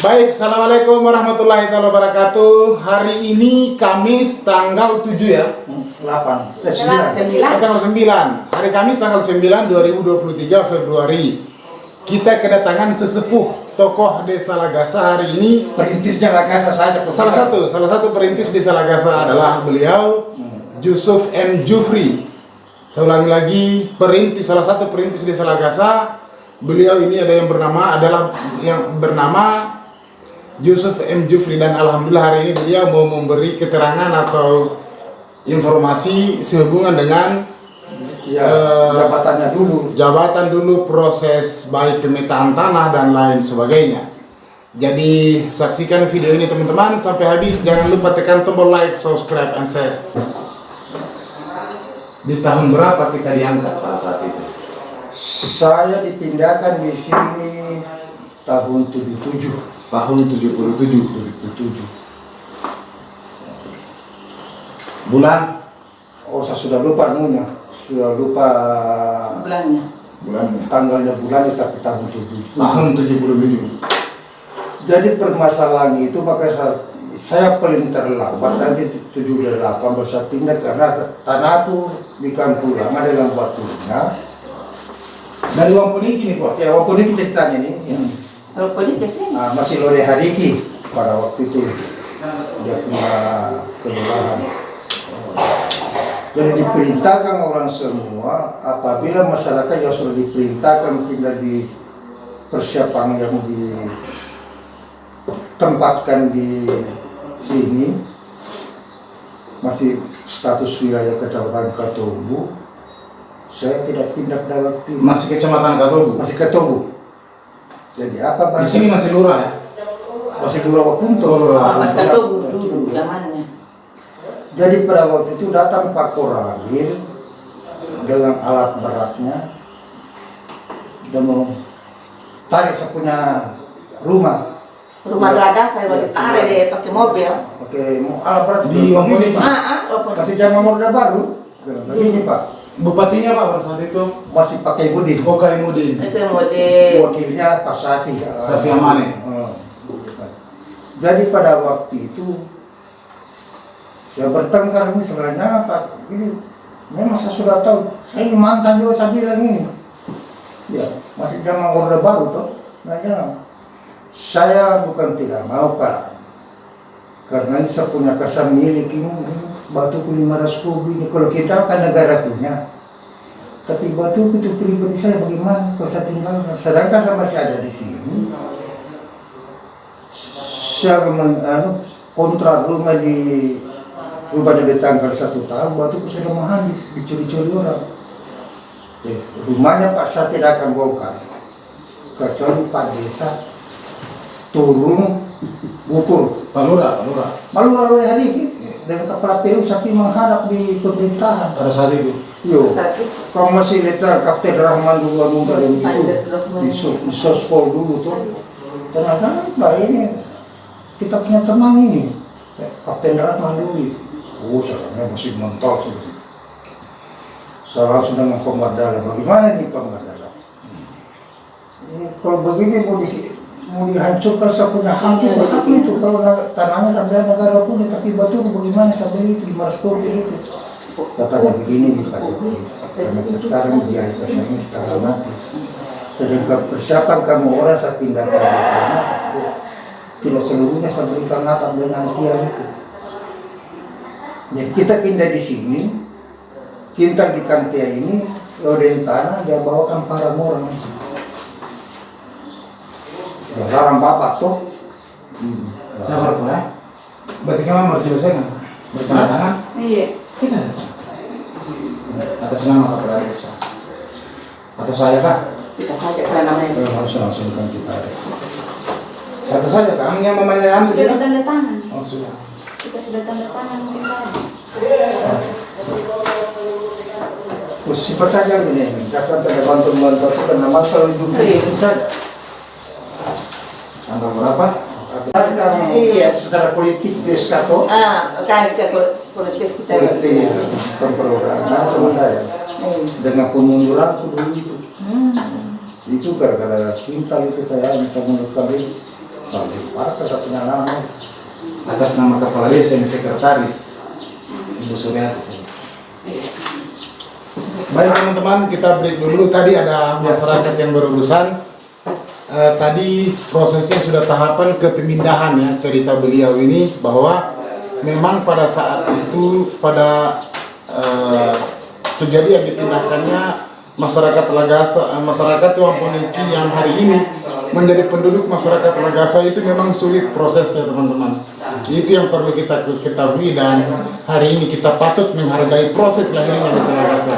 Baik, Assalamualaikum warahmatullahi wabarakatuh. Hari ini Kamis tanggal 7 ya? 8. 9. Tanggal 9. Hari Kamis tanggal 9 2023 Februari. Kita kedatangan sesepuh tokoh Desa Lagasa hari ini. Perintisnya Lagasa saja. Salah satu perintis Desa Lagasa adalah beliau Yusuf M. Jufri. Saya ulangi lagi, salah satu perintis Desa Lagasa. Beliau ini adalah yang bernama Yusuf M. Jufri, dan alhamdulillah hari ini beliau mau memberi keterangan atau informasi sehubungan dengan jabatan dulu, proses baik pemetaan tanah dan lain sebagainya. Jadi saksikan video ini teman-teman sampai habis. Jangan lupa tekan tombol like, subscribe, and share. Di tahun berapa kita diangkat pada saat itu? Saya dipindahkan di sini tahun 77. Tahun 77. Bulan? Oh, saya sudah lupa anunya. Sudah lupa Bulannya. tanggalnya, bulannya, tapi tahun 77. Tahun 77. Jadi permasalahan itu maka saya paling terlambat nanti 78 baru saya pindah karena tanahku di kampung lama dalam batunya. Dari Wampuniki nih Pak? Ya, Wampuniki ceritanya ini. Kalau politik sih. Masih Lore Hadiki pada waktu itu dia punya kelurahan. Jadi diperintahkan orang semua apabila masyarakat yang sudah diperintahkan pindah di persiapan yang ditempatkan di sini masih status wilayah Kecamatan Katobu, saya tidak pindah dalam tim. Masih Kecamatan Katobu? Masih Katobu. Jadi apa Di sini masih lurah ya? Masih Lurah Wapunto. Mas Katobu dulu zamannya. Jadi pada waktu itu datang Pak Koralil dengan alat beratnya dan mau tarik saya punya rumah. Rumah gada saya waktu tarik deh pakai mobil. Oke, mau alat berat Di Wampuniki? Masih zaman Orde Baru. Begini Pak, Bupatinya Pak pada saat itu? masih pakai Budin. Kokai Mudin. Itu yang model. Wakilnya Pak Safi. Safi Amane. Jadi pada waktu itu saya bertengkar ini sebenarnya Pak, ini memang saya sudah tahu, saya ini mantan juga saya bilang ini. Ya, masih zaman Orde Baru toh. Nah, jangan. Saya bukan tidak mau Pak, karena ini saya punya kesan milik ini batu 500 kubu ini. Kalau kita kan negara punya, tapi batu itu pribadi saya bagaimana kalau saya tinggal, sedangkan saya masih ada di sini. Saya kontrak rumah di rumahnya Betangkal 1 tahun, batuku sudah mau habis, dicuri-curi orang. Jadi, rumahnya Pak saya tidak akan bongkar, kecuali Pak Desa turun ukur. Pak Lurah. Malu hari ini dengan kepala PU tapi menghadap di pemerintahan Pada saat itu? yo. Kamu masih lihat Kapten Rahman dulu itu di sospol dulu tuh. Ternyata Mbak ini kita punya teman ini Kapten Rahman dulu. Oh, sekarang masih mentok sudah. Saya langsung dengan Pemberdala. Bagaimana nih Pemberdala? Ini kalau begini mau dihancurkan saya punya hak itu kalau tanahnya sampai negara punya, tapi batu bagaimana sampai itu 500 begitu. Katanya begini nih Pak Jokowi, karena sekarang dia ini sekarang mati. Sedangkan persiapan kamu orang saya pindahkan di sana, tidak seluruhnya saya berikan natap dengan tiang itu. Jadi kita pindah di sini, kita di Kantia ini, loden tanah dia bawakan para orang. Larang bapak tuh. Sabar Pak ya? Berarti kamu masih bisa nggak? Bertangan? Iya. Kita atas nama Kepala Desa. Atau saya Pak? Kita saja kan namanya. Harus langsung kan kita ada. Satu saja Kang yang mamanya ambil. Sudah tanda tangan. Oh sudah. Kita sudah tanda tangan mungkin tadi. Sifat saja ini, jangan sampai bantu-bantu itu karena masalah juga itu saja. Tanggal berapa? Iya. Secara politik di Skato. KSK politik kita. Politik pemperorangan sama saya. Dengan pemunduran dulu itu. Itu gara-gara cinta itu saya bisa menukar Salih Parker tak punya nama. Atas nama kepala desa yang sekretaris Ibu Suryati. Baik teman-teman, kita break dulu. Tadi ada masyarakat yang berurusan. Tadi prosesnya sudah tahapan kepemindahan ya, cerita beliau ini bahwa memang pada saat itu pada kejadian dipindahkannya masyarakat Lagasa, masyarakat Wampuniki yang hari ini menjadi penduduk masyarakat Lagasa itu memang sulit prosesnya teman-teman. Itu yang perlu kita ketahui dan hari ini kita patut menghargai proses lahirnya desa Lagasa.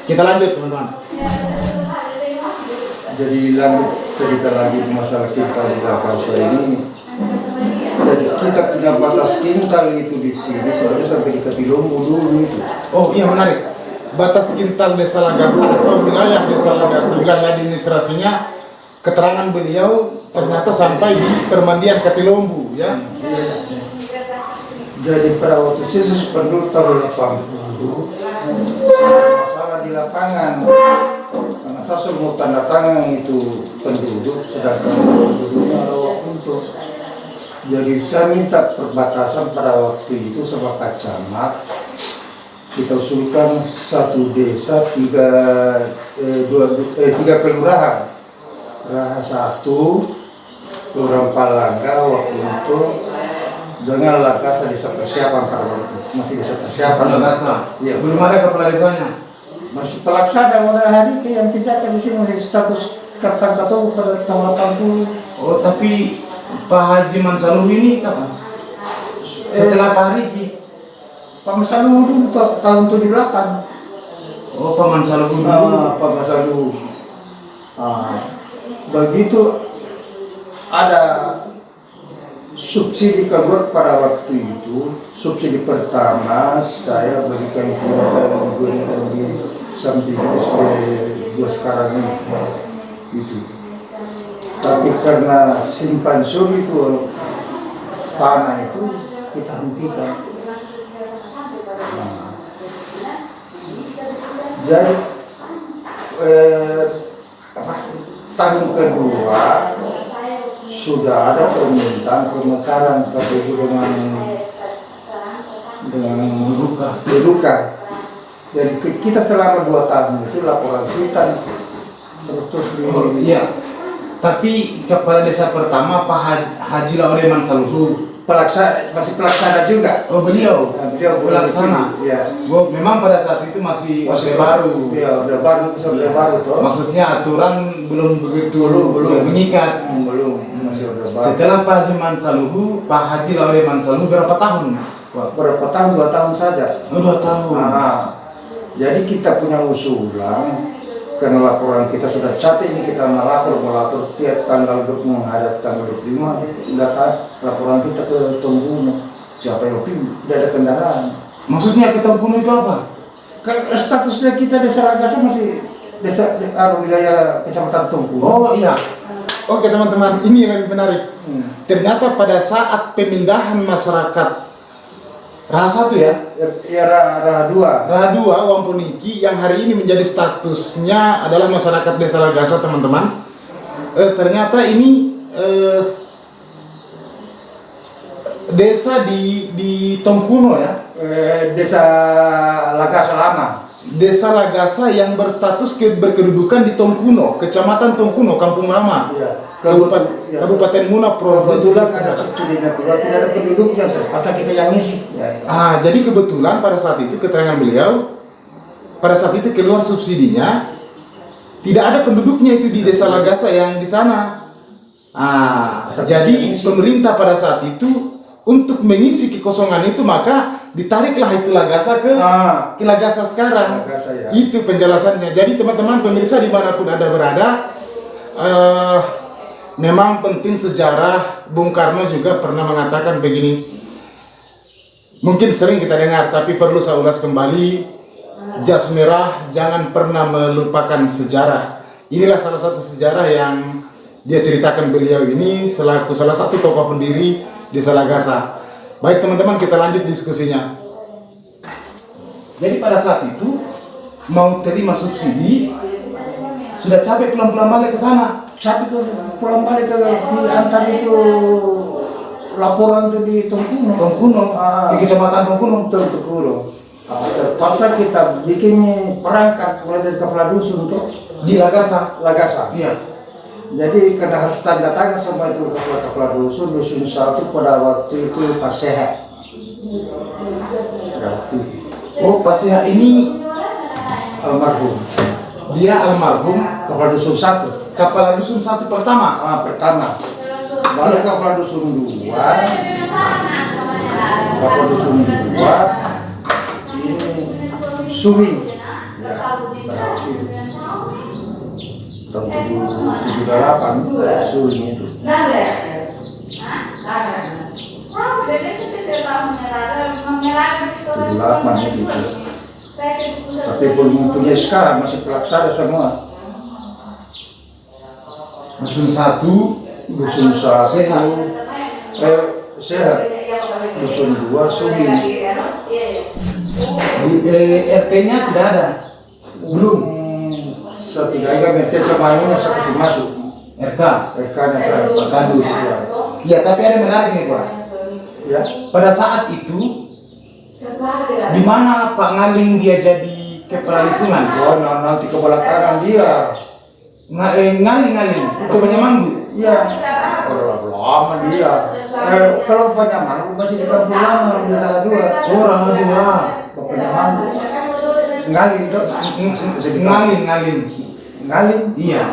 Kita lanjut teman-teman. Jadi lanjut cerita lagi masalah kita di Lagasa ini. Jadi kita punya batas kintal itu di sini sebenarnya sampai di Katilombo dulu itu. Oh iya menarik. Batas kintal desa Lagasa atau wilayah desa Lagasa, wilayah administrasinya, keterangan beliau ternyata sampai di permandian Katilombo ya. Jadi pada waktu sensus penduduk tahun 80 masalah di lapangan karena saya semua tanda tangan itu penduduk sedangkan penduduknya ada untuk. Jadi saya minta perbatasan pada waktu itu sama Pak Camat. Kita usulkan satu desa tiga kelurahan. Kelurahan 1, Kelurahan Palangga waktu itu dengan Lagasa desa persiapan pada waktu itu. Masih desa persiapan. Lagasa. Iya. Belum ada kepala desanya. Masih pelaksana pada hari itu yang pindah di sini masih status Kapten Katobu pada tahun 80. Oh tapi Pak Haji Mansaluh ini kapan? Setelah Pak Riki. Pak Mansaluh dulu tahun 78. Oh Pak Mansaluh dulu. Pak Mansaluh. Begitu ada subsidi keluar pada waktu itu. Subsidi pertama saya berikan kintal di samping SD 2 sekarang ini. Itu. Tapi karena simpan sur itu tanah itu kita hentikan. Jadi tahun kedua sudah ada permintaan pemekaran KPU dengan beruka. Jadi kita selama 2 tahun itu laporan kita terus di. Oh iya. Tapi kepala desa pertama Pak Haji Laure Mansaluh masih pelaksana juga. Oh beliau pelaksana. Iya. Oh, memang pada saat itu masih baru. Iya, udah baru toh. Maksudnya aturan belum begitu mengikat. Belum, masih udah baru. Setelah Pak Haji Mansaluh, Pak Haji Laure Mansaluh berapa tahun? Berapa tahun? 2 tahun saja. Oh 2 tahun. Jadi kita punya usulan karena laporan kita sudah capek ini, kita melapor tiap tanggal menghadap tanggal 25 data laporan kita ke Tongguno. Siapa yang tidak ada kendaraan. Maksudnya ke Tongguno itu apa? Kan statusnya kita desa Lagasa masih desa wilayah kecamatan Tongguno. Oh iya. Oke teman-teman, ini yang lebih menarik. Ternyata pada saat pemindahan masyarakat Raha 1 ya? Ya Raha 2. Raha 2 Wampuniki yang hari ini menjadi statusnya adalah masyarakat desa Lagasa teman-teman. Ternyata ini desa di Tongkuno ya? Desa Lagasa lama. Desa Lagasa yang berstatus berkedudukan di Tongkuno, Kecamatan Tongkuno, Kampung Lama. Iya. Kabupaten Muna, Provinsi. Kebetulan ada subsidinya keluar, tidak ada penduduknya, terpaksa kita yang ngisi. Ya. Jadi kebetulan pada saat itu keterangan beliau, pada saat itu keluar subsidinya, tidak ada penduduknya itu di desa Lagasa yang di sana. Jadi pemerintah pada saat itu untuk mengisi kekosongan itu maka ditariklah itu Lagasa ke Lagasa sekarang. Lagasa, ya. Itu penjelasannya. Jadi teman-teman pemirsa dimanapun Anda berada, memang penting sejarah. Bung Karno juga pernah mengatakan begini, mungkin sering kita dengar tapi perlu saya ulas kembali. Jas merah jangan pernah melupakan sejarah. Inilah salah satu sejarah yang dia ceritakan beliau ini selaku salah satu tokoh pendiri desa Lagasa. Baik teman-teman, kita lanjut diskusinya. Jadi pada saat itu mau terima subsidi sudah capek pulang-pulang balik ke sana. Sapi ke pulang balik ke diantar itu laporan itu di Tongkuno. Di kecamatan Tongkuno. Tongkuno. Terpaksa kita bikin perangkat mulai dari kepala dusun tuh Di Lagasa. Iya. Jadi karena harus tanda tangan sama itu kepala dusun satu pada waktu itu Pak Sehat. Oh, Pak Sehat ini Almarhum. dia almarhum Kepala dusun satu. kepala dusun satu pertama. Pertama. Baru kepala dusun dua. Kepala dusun dua. Ini Suwing. Ya, berarti tahun 78 Suwing itu. 78 itu. Tapi belum punya sekarang masih pelaksana semua. Dusun satu Dusun satu Sehat. Sehat. Dusun dua Suwing. Di RT-nya tidak ada. Belum. Setidaknya mereka cuma ini saya kasih masuk. RK. RK-nya saya Pak Kadus. Iya, tapi ada menarik nih Pak. Ya. Pada saat itu, di mana Pak Ngaling dia jadi kepala lingkungan? Oh, nanti ke belakangan dia. Ngaling, itu Banyamanggu. Iya. Kalau lama dia. Kalau Banyamanggu masih di kampung lama di Raha 2. Oh, Raha 2. Banyamanggu. Ngaling tuh. Ngaling. Iya.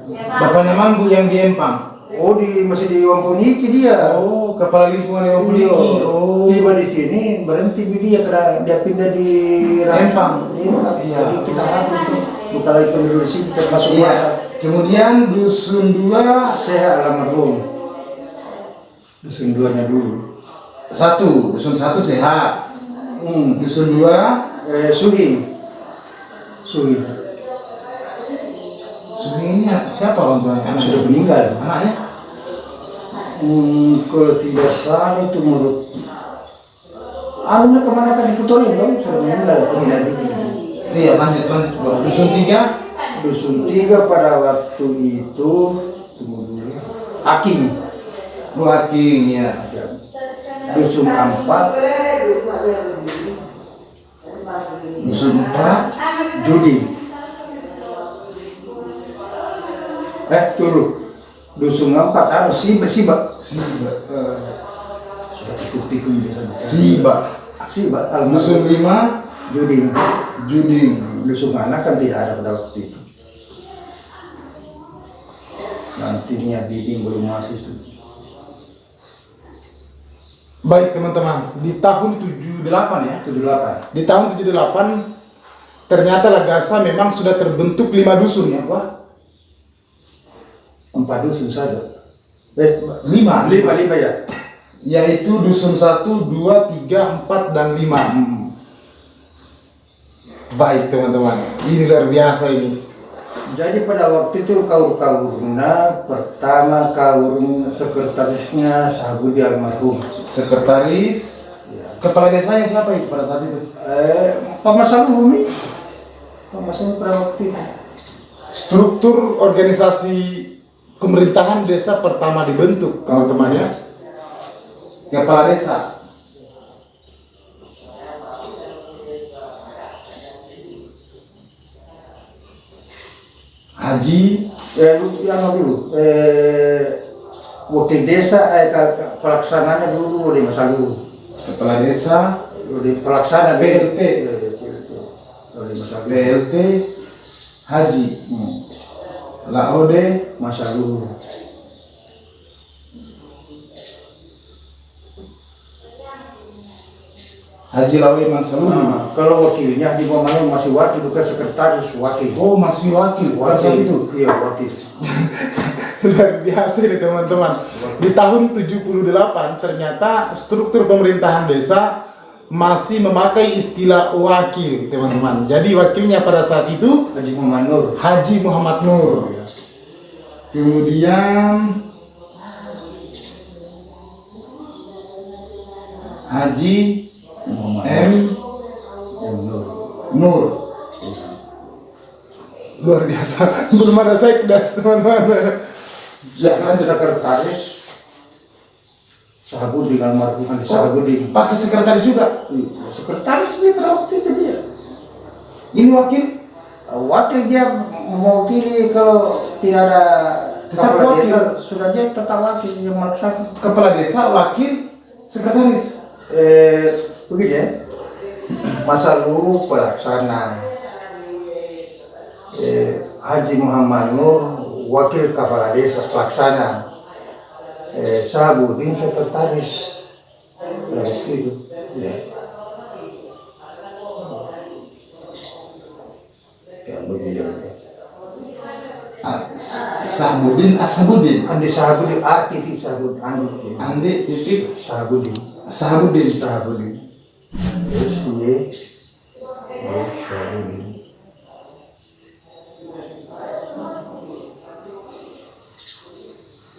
Bapaknya Manggu yang di Empang. Oh, masih di Wampuniki dia. Oh, kepala lingkungan yang Wampuniki. Oh. Tiba di sini berhenti dia karena dia pindah di Empang. Iya. Jadi kita harus tuh bukan lagi penduduk di sini termasuk Iya. masa. Kemudian dusun 2 Sehat almarhum. Dusun 2-nya dulu. dusun 1 Sehat. Dusun 2 Suwing. ini siapa orang tuanya? Sudah meninggal. Anaknya? Kalau tidak salah itu menurut anunya kemana kan diputorin dong, sudah meninggal tidak di. Iya, lanjut. Dusun 3 Dusun 3 pada waktu itu tunggu dulu. Aking. Aking ya. Dusun 4 Dusun 4 Judi. Tunggu. Dusun 4 Siba. Sudah pikun biasanya. Siba. Dusun 5 Juding. Dusun anak kan tidak ada pada waktu itu. Nantinya Biding belum masih itu. Baik teman-teman, di tahun 78 ya. 78. Di tahun 78 ternyata Lagasa memang sudah terbentuk 5 dusun ya, Pak. 4 dusun saja. 5 ya. Yaitu dusun 1, 2, 3, 4 dan 5. Baik teman-teman, ini luar biasa ini. Jadi pada waktu itu kaur-kaurna pertama sekretarisnya Sabudi almarhum. Sekretaris, Ya. kepala desanya siapa itu pada saat itu? Pak Masaluhumi. Pak Masaluhumi pada waktu itu. Struktur organisasi pemerintahan desa pertama dibentuk teman-teman ya. Kepala desa. Haji Yang dulu wakil desa pelaksananya dulu oleh Masaluh. kepala desa, Oleh pelaksana PLT. Oleh Masaluh. PLT, Haji, Laode, Masaluh. Haji Laode Mansaluh. Kalau wakilnya di Mamayo masih wakil, bukan sekretaris wakil. Oh, masih wakil pada saat itu. Iya, wakil. Luar biasa nih teman-teman. Di tahun 78 ternyata struktur pemerintahan desa masih memakai istilah wakil teman-teman. Jadi wakilnya pada saat itu Haji Muhammad Nur. Haji Muhammad Nur. Kemudian Haji Muhammad M. Nur. Nur. luar biasa. Belum ada sekdas teman-teman. Ya kan sekretaris Sahabudin almarhum Andi Sahabudin. Pakai sekretaris juga. Sekretaris dia pada waktu itu dia. Ini wakil. Wakil dia mewakili kalau tidak ada Tetap kepala wakil. desa, sudah dia tetap wakil yang melaksanakan. Kepala desa, wakil, sekretaris. Begini ya, masa lalu pelaksana Haji Muhammad Nur wakil kepala desa pelaksana, Sahabudin sekretaris. Itu ya. Ya begini ya. Sahabudin, Ashabudin. Andi Sahabudin, titik Sahabudin, Andi titik Sahabudin. Sahabudin. Sahabudin. Sahabudin.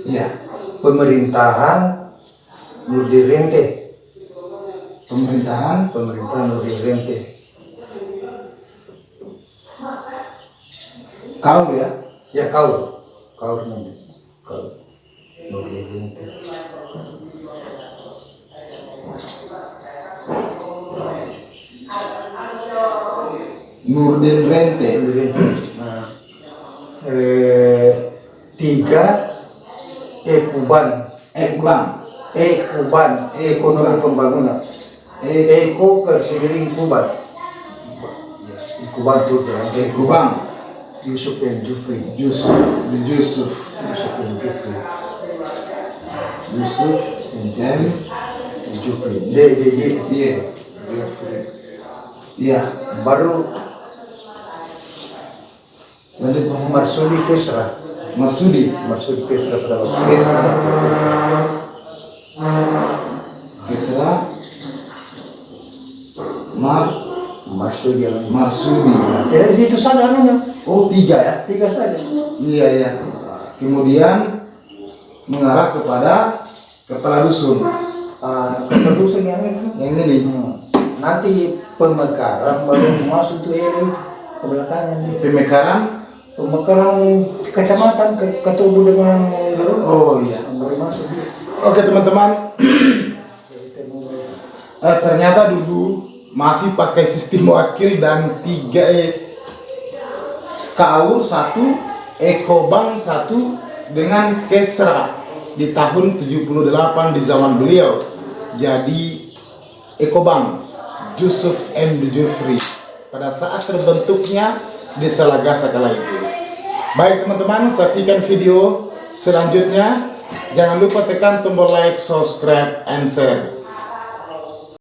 Ya. Pemerintahan Nurdin Rente. Pemerintahan Nurdin Rente. kau ya. Ya kau nanti. Kau Nurdin Rente. Nurdin Rente. Nurdin Rente. Nah, 3 Ekuban. Ekonomi pembangunan. Eko Keseiring Kuban. Kuban itu jalan. Kubang. Yusuf El Jufri. Yusuf El Jufri. Yusuf El Jufri. DDJ. Iya. Baru Lanjut Pak. Marsudi Kesra. Marsudi Kesra pada waktu Kesra Marsudi yang Marsudi. tidak itu saja namanya. Oh 3 ya. 3 saja. Iya ya. Kemudian mengarah kepada kepala dusun. Kependudukan yang itu. Yang ini. Nanti pemekaran baru masuk tuh ini ke belakangnya nih. Pemekaran Kecamatan ketemu dengan Garut. Oh iya. Baru masuk dia. Oke teman-teman. Ternyata dulu masih pakai sistem wakil dan 3 KAUR 1, Ekobang 1 dengan Kesra di tahun 78 di zaman beliau. Jadi Ekobang Yusuf M. Jufri pada saat terbentuknya Desa Lagasa kala itu. Baik teman-teman, saksikan video selanjutnya. Jangan lupa tekan tombol like, subscribe, and share.